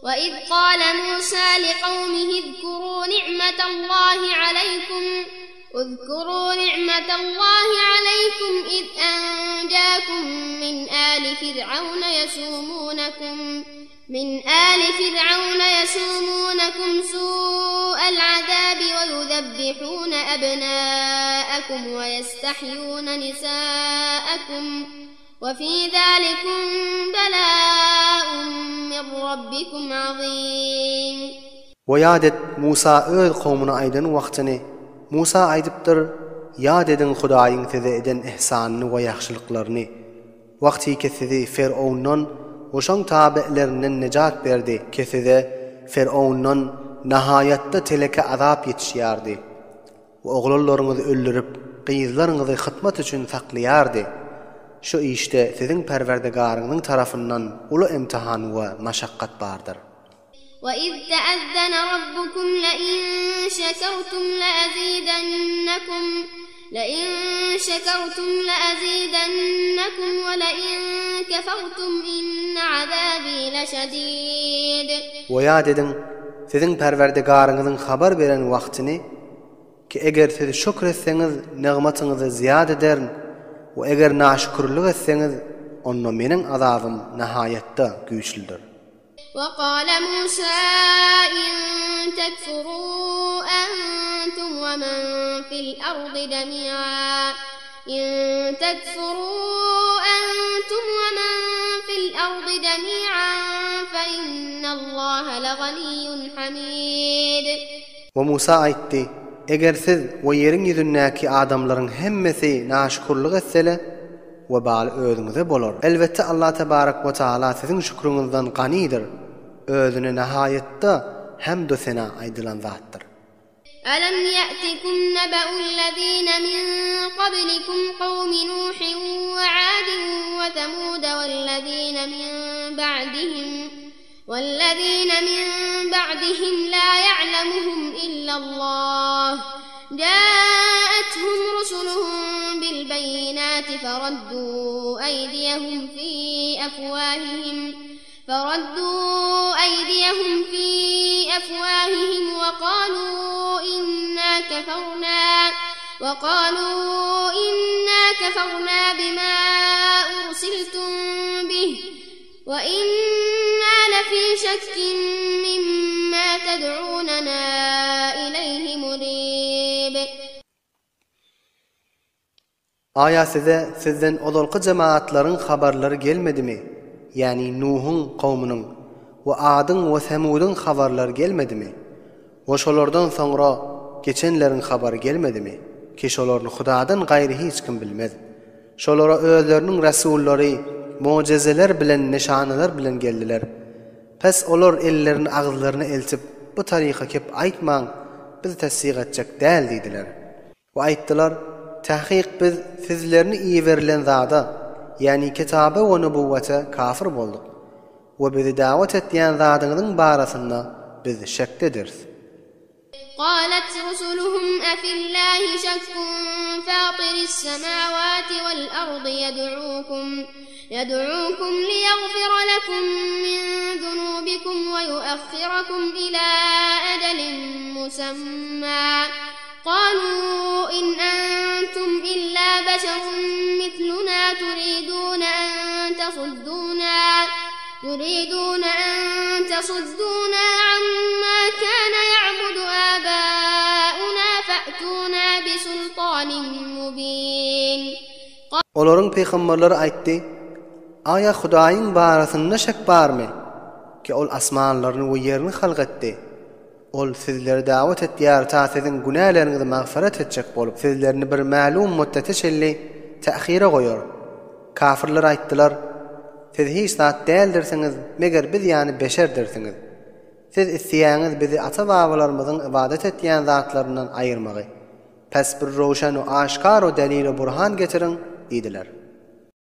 وإذ قال موسى لقومه اذكروا نعمة الله عليكم إذ أنجاكم من آل فرعون يسومونكم سوء العذاب ويذبحون أبناءكم ويستحيون نساءكم وفي ذلكم بلاء من ربكم عظيم. ويادت موسى قومنا أيضا وقتني موسى aydıptır, yad edin Hudaýyň size eden ihsanyny we ýagşylyklaryny. Wagty ki sizi Firavundan oşan tabi'lerinden nejat berdi, ki size Firavundan nihayatda teleke azap ýetişýärdi. We oglallaryňyzy öldürip, gyýzlaryňyzy hytmat üçin saklaýardy. Şu işte sizin Perwerdigaryňyň tarapyndan uly imtihan we maşaqqat bardyr. وَإِذْ تَأَذَّنَ رَبُّكُمْ لَئِن شَكَرْتُمْ لَأَزِيدَنَّكُمْ وَلَئِن كَفَرْتُمْ إِنَّ عَذَابِي لَشَدِيدٌ. وَيَا dedin, sizin Perwerdigaryňyzyň habar beren wagtyny ki eger siz şükür etseňiz negmatyňyzy ziyad eder we eger naşükürlük etseňiz onda meniň azabym nihayatda güýçlidir. وقال موسى إن تكفروا أنتم ومن في الأرض جميعا فإن الله لغني حميد. وموسى aytdy, eger siz we ýeriň ýüzündäki adamlaryň hemmesi naşükürlük etsele we bal özüňize bolar. Elbetde Allah tebarak we taala siziň şükrüňizden ganydyr. Özüne nihayetde hamd-ı sena aydylan zatdyr. ألم يأتكم نبأ الذين من قبلكم قوم نوح وعاد وثمود والذين من بعدهم لا يعلمهم إلا الله جاءتهم رسلهم بالبينات فردوا أيديهم في أفواههم وقالوا إنا كفرنا بما أرسلتم به وإنا لفي شك مما تدعوننا إليه مريب. Aya sizden odolqy jemaatlaryň habarlary gelmedimi? Yani Nuh'un qawmynyň we Adyň we Semudyň habarlary gelmedimi? We şolardan soňra geçenleriň habary gelmedimi? Ki şolaryny Hudadan gaýry hiç kim bilmez. Şolara özleriniň rasullary mucizeler bilen nişanalar bilen geldiler. Pes olar ellerini agzlaryna elçip bu taryha kep aýtmaň, biz tasdiq etjek däl diýdiler. We aýtdylar, tahqiq biz sizlerini iyi verilen zada, yani kitaba ve nübüvvete kafir bolduk. Ve bizi davet etdiyen zadyňyň barasynda biz şekdediriz. قالت رسلهم أفي الله شك فاطر السماوات والأرض يدعوكم ليغفر لكم من ذنوبكم ويؤخركم إلى أجل مسمى قالوا إن أنتم إلا بشر مثلنا تريدون أن تصدونا عما كان يعبد آباؤنا فأتونا بسلطان مبين. Olaryň peýgamberleri aýtdy, aya Hudaýyň barasynda şek barmy? Ki ol asmanlaryny we ýerini halk etdi. Ol sizleri davet etýär ta siziň günahlarynızy magfiret etjek bolup, sizlerini bir ma'lum muddete şelli ta'khira goýar. Kafirler aýtdylar, siz hiç zat däldirsiňiz, meger biz ýani beşer dersiňiz. Siz isýäňiz bizi ata-babalarymyzyň ibadet etýän zatlaryndan aýyrmagy. Pes bir roşan we aşkar we delil we burhan getirin diýdiler.